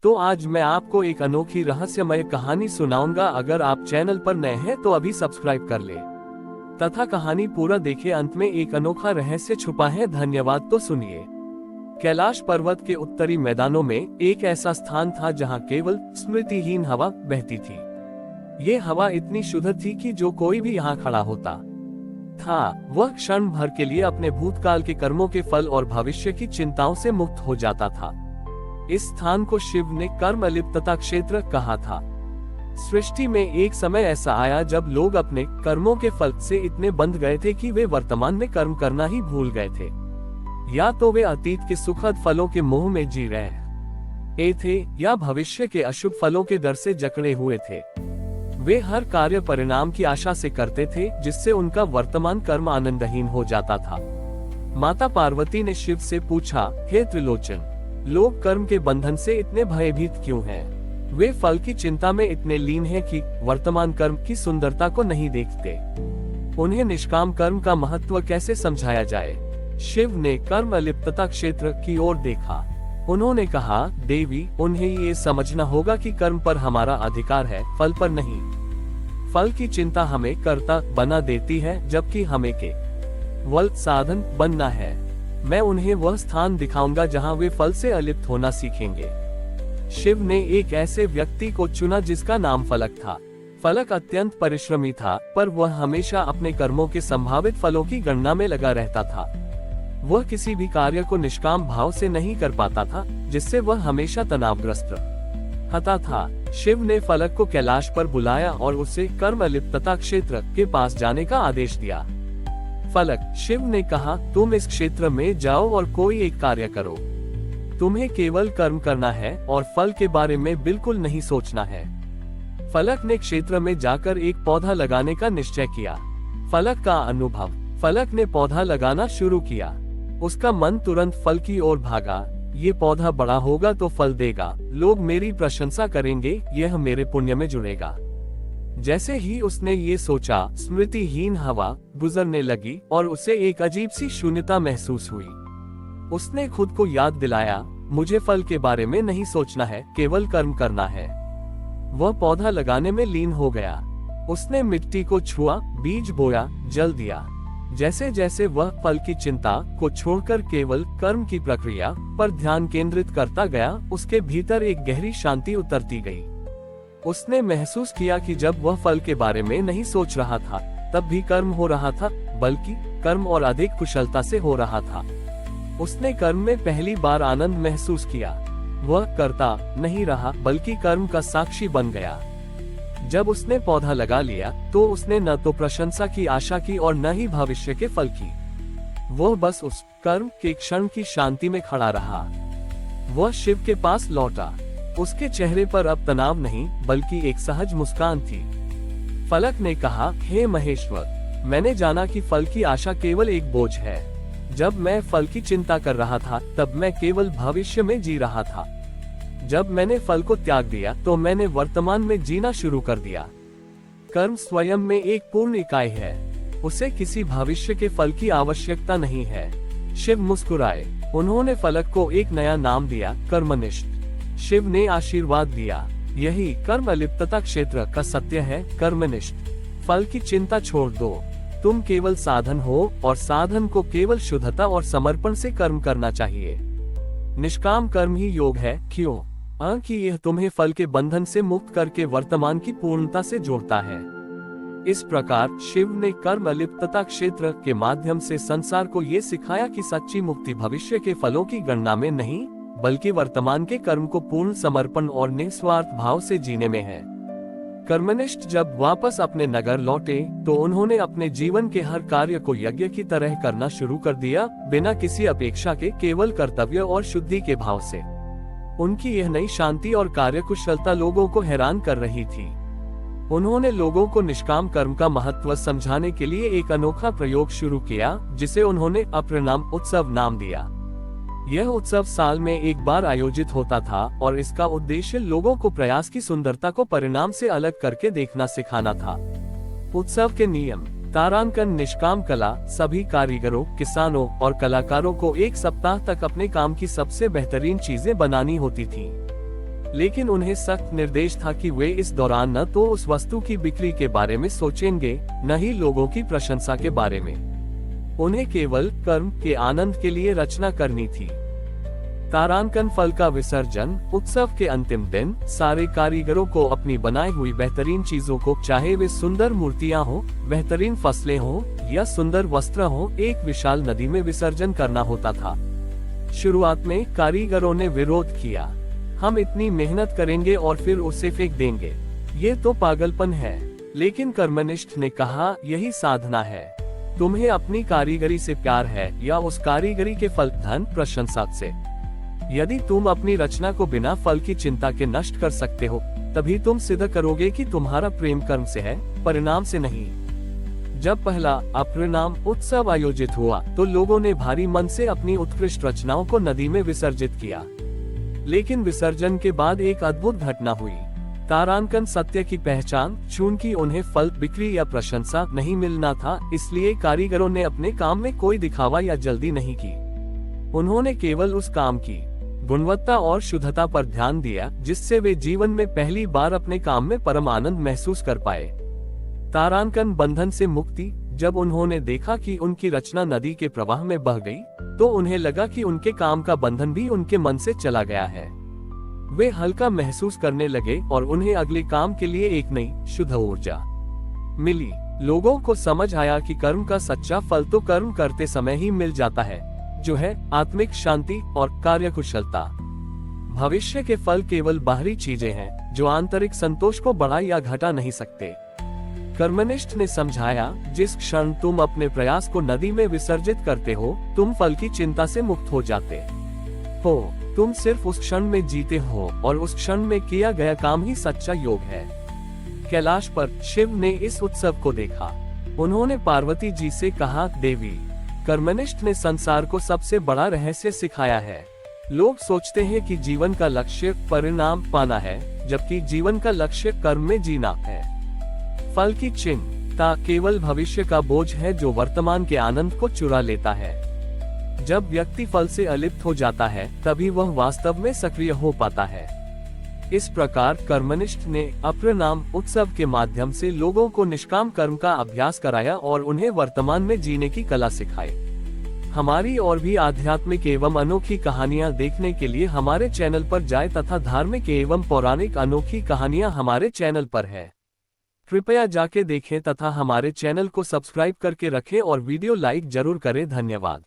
तो आज मैं आपको एक अनोखी रहस्यमय कहानी सुनाऊंगा। अगर आप चैनल पर नए हैं तो अभी सब्सक्राइब कर ले तथा कहानी पूरा देखें। अंत में एक अनोखा रहस्य छुपा है। धन्यवाद। तो सुनिए। कैलाश पर्वत के उत्तरी मैदानों में एक ऐसा स्थान था जहां केवल स्मृतिहीन हवा बहती थी। ये हवा इतनी शुद्ध थी कि जो कोई भी यहाँ खड़ा होता था वह क्षण भर के लिए अपने भूतकाल के कर्मों के फल और भविष्य की चिंताओं से मुक्त हो जाता था। इस स्थान को शिव ने कर्म अलिप्तता क्षेत्र कहा था। सृष्टि में एक समय ऐसा आया जब लोग अपने कर्मों के फल से इतने बंध गए थे कि वे वर्तमान में कर्म करना ही भूल गए थे, या तो वे अतीत के सुखद फलों के मोह में जी रहे थे या भविष्य के अशुभ फलों के डर से जकड़े हुए थे। वे हर कार्य परिणाम की आशा से करते थे जिससे उनका वर्तमान कर्म आनंदहीन हो जाता था। माता पार्वती ने शिव से पूछा, हे त्रिलोचन, लोग कर्म के बंधन से इतने भयभीत क्यों हैं? वे फल की चिंता में इतने लीन हैं कि वर्तमान कर्म की सुंदरता को नहीं देखते। उन्हें निष्काम कर्म का महत्व कैसे समझाया जाए? शिव ने कर्म अलिप्तता क्षेत्र की ओर देखा। उन्होंने कहा, देवी, उन्हें ये समझना होगा कि कर्म पर हमारा अधिकार है, फल पर नहीं। फल की चिंता हमें कर्ता बना देती है, जबकि हमें केवल साधन बनना है। मैं उन्हें वह स्थान दिखाऊंगा जहां वे फल से अलिप्त होना सीखेंगे। शिव ने एक ऐसे व्यक्ति को चुना जिसका नाम फलक था। फलक अत्यंत परिश्रमी था, पर वह हमेशा अपने कर्मों के संभावित फलों की गणना में लगा रहता था। वह किसी भी कार्य को निष्काम भाव से नहीं कर पाता था, जिससे वह हमेशा तनावग्रस्त रहता था। शिव ने फलक को कैलाश पर बुलाया और उसे कर्म अलिप्तता क्षेत्र के पास जाने का आदेश दिया। फलक, शिव ने कहा, तुम इस क्षेत्र में जाओ और कोई एक कार्य करो। तुम्हें केवल कर्म करना है और फल के बारे में बिल्कुल नहीं सोचना है। फलक ने क्षेत्र में जाकर एक पौधा लगाने का निश्चय किया। फलक का अनुभव। फलक ने पौधा लगाना शुरू किया। उसका मन तुरंत फल की ओर भागा। ये पौधा बड़ा होगा तो फल देगा, लोग मेरी प्रशंसा करेंगे, यह मेरे पुण्य में जुड़ेगा। जैसे ही उसने ये सोचा, स्मृतिहीन हवा गुजरने लगी और उसे एक अजीब सी शून्यता महसूस हुई। उसने खुद को याद दिलाया, मुझे फल के बारे में नहीं सोचना है, केवल कर्म करना है। वह पौधा लगाने में लीन हो गया। उसने मिट्टी को छुआ, बीज बोया, जल दिया। जैसे जैसे वह फल की चिंता को छोड़कर केवल कर्म की प्रक्रिया पर ध्यान केंद्रित करता गया, उसके भीतर एक गहरी शांति उतरती गई। उसने महसूस किया कि जब वह फल के बारे में नहीं सोच रहा था, तब भी कर्म हो रहा था, बल्कि कर्म और अधिक कुशलता से हो रहा था। उसने कर्म में पहली बार आनंद महसूस किया। वह कर्ता नहीं रहा, बल्कि कर्म का साक्षी बन गया। जब उसने पौधा लगा लिया, तो उसने न तो प्रशंसा की आशा की और न ही भविष्य के फल की। वह बस उस कर्म के क्षण की शांति में खड़ा रहा। वह शिव के पास लौटा। उसके चेहरे पर अब तनाव नहीं, बल्कि एक सहज मुस्कान थी। फलक ने कहा, हे महेश्वर, मैंने जाना कि फल की आशा केवल एक बोझ है। जब मैं फल की चिंता कर रहा था, तब मैं केवल भविष्य में जी रहा था। जब मैंने फल को त्याग दिया, तो मैंने वर्तमान में जीना शुरू कर दिया। कर्म स्वयं में एक पूर्ण इकाई है। उसे किसी भविष्य के फल की आवश्यकता नहीं है। शिव मुस्कुराए। उन्होंने फलक को एक नया नाम दिया, कर्मनिष्ठ। शिव ने आशीर्वाद दिया, यही कर्म अलिप्तता क्षेत्र का सत्य है, कर्मनिष्ठ। फल की चिंता छोड़ दो। तुम केवल साधन हो और साधन को केवल शुद्धता और समर्पण से कर्म करना चाहिए। निष्काम कर्म ही योग है। क्यों? कि यह तुम्हें फल के बंधन से मुक्त करके वर्तमान की पूर्णता से जोड़ता है। इस प्रकार शिव ने कर्म अलिप्तता क्षेत्र के माध्यम से संसार को ये सिखाया कि सच्ची मुक्ति भविष्य के फलों की गणना में नहीं, बल्कि वर्तमान के कर्म को पूर्ण समर्पण और निस्वार्थ भाव से जीने में है। कर्मनिष्ठ जब वापस अपने नगर लौटे, तो उन्होंने अपने जीवन के हर कार्य को यज्ञ की तरह करना शुरू कर दिया, बिना किसी अपेक्षा के, केवल कर्तव्य और शुद्धि के भाव से। उनकी यह नई शांति और कार्यकुशलता लोगों को हैरान कर रही थी। उन्होंने लोगों को निष्काम कर्म का महत्व समझाने के लिए एक अनोखा प्रयोग शुरू किया, जिसे उन्होंने अपरिणाम उत्सव नाम दिया। यह उत्सव साल में एक बार आयोजित होता था और इसका उद्देश्य लोगों को प्रयास की सुंदरता को परिणाम से अलग करके देखना सिखाना था। उत्सव के नियम: तारांकन निष्काम कला, सभी कारीगरों, किसानों और कलाकारों को एक सप्ताह तक अपने काम की सबसे बेहतरीन चीजें बनानी होती थी। लेकिन उन्हें सख्त निर्देश था कि वे इस दौरान न तो उस वस्तु की बिक्री के बारे में सोचेंगे, न ही लोगों की प्रशंसा के बारे में। उन्हें केवल कर्म के आनंद के लिए रचना करनी थी। तारांकन फल का विसर्जन उत्सव के अंतिम दिन सारे कारीगरों को अपनी बनाई हुई बेहतरीन चीजों को, चाहे वे सुंदर मूर्तियां हो, बेहतरीन फसलें हो या सुंदर वस्त्र हो, एक विशाल नदी में विसर्जन करना होता था। शुरुआत में कारीगरों ने विरोध किया, हम इतनी मेहनत करेंगे और फिर उसे फेंक देंगे, ये तो पागलपन है। लेकिन कर्मनिष्ठ ने कहा, यही साधना है। तुम्हें अपनी कारीगरी से प्यार है या उस कारीगरी के फल, धन, प्रशंसा से। यदि तुम अपनी रचना को बिना फल की चिंता के नष्ट कर सकते हो, तभी तुम सिद्ध करोगे कि तुम्हारा प्रेम कर्म से है, परिणाम से नहीं। जब पहला अपरिणाम उत्सव आयोजित हुआ तो लोगों ने भारी मन से अपनी उत्कृष्ट रचनाओं को नदी में विसर्जित किया। लेकिन विसर्जन के बाद एक अद्भुत घटना हुई। तारांकन सत्य की पहचान, चूंकि उन्हें फल, बिक्री या प्रशंसा नहीं मिलना था, इसलिए कारीगरों ने अपने काम में कोई दिखावा या जल्दी नहीं की। उन्होंने केवल उस काम की गुणवत्ता और शुद्धता पर ध्यान दिया जिससे वे जीवन में पहली बार अपने काम में परम आनंद महसूस कर पाए। तारांकन बंधन से मुक्ति। जब उन्होंने देखा कि उनकी रचना नदी के प्रवाह में बह गई, तो उन्हें लगा कि उनके काम का बंधन भी उनके मन से चला गया है। वे हल्का महसूस करने लगे और उन्हें अगले काम के लिए एक नई शुद्ध ऊर्जा मिली। लोगों को समझ आया कि कर्म का सच्चा फल तो कर्म करते समय ही मिल जाता है, जो है आत्मिक शांति और कार्यकुशलता। भविष्य के फल केवल बाहरी चीजें हैं जो आंतरिक संतोष को बढ़ा या घटा नहीं सकते। कर्मनिष्ठ ने समझाया, जिस क्षण तुम अपने प्रयास को नदी में विसर्जित करते हो, तुम फल की चिंता से मुक्त हो जाते हो। तुम सिर्फ उस क्षण में जीते हो और उस क्षण में किया गया काम ही सच्चा योग है। कैलाश पर शिव ने इस उत्सव को देखा। उन्होंने पार्वती जी से कहा, देवी, कर्मनिष्ठ ने संसार को सबसे बड़ा रहस्य सिखाया है। लोग सोचते हैं कि जीवन का लक्ष्य परिणाम पाना है, जबकि जीवन का लक्ष्य कर्म में जीना है। फल की चिंता केवल भविष्य का बोझ है जो वर्तमान के आनंद को चुरा लेता है। जब व्यक्ति फल से अलिप्त हो जाता है, तभी वह वास्तव में सक्रिय हो पाता है। इस प्रकार कर्मनिष्ठ ने अपरिणाम उत्सव के माध्यम से लोगों को निष्काम कर्म का अभ्यास कराया और उन्हें वर्तमान में जीने की कला सिखाई। हमारी और भी आध्यात्मिक एवं अनोखी कहानियां देखने के लिए हमारे चैनल पर जाएं तथा धार्मिक एवं पौराणिक अनोखी कहानियां हमारे चैनल पर है। कृपया जाके देखें तथा हमारे चैनल को सब्सक्राइब करके रखें और वीडियो लाइक जरूर करें। धन्यवाद।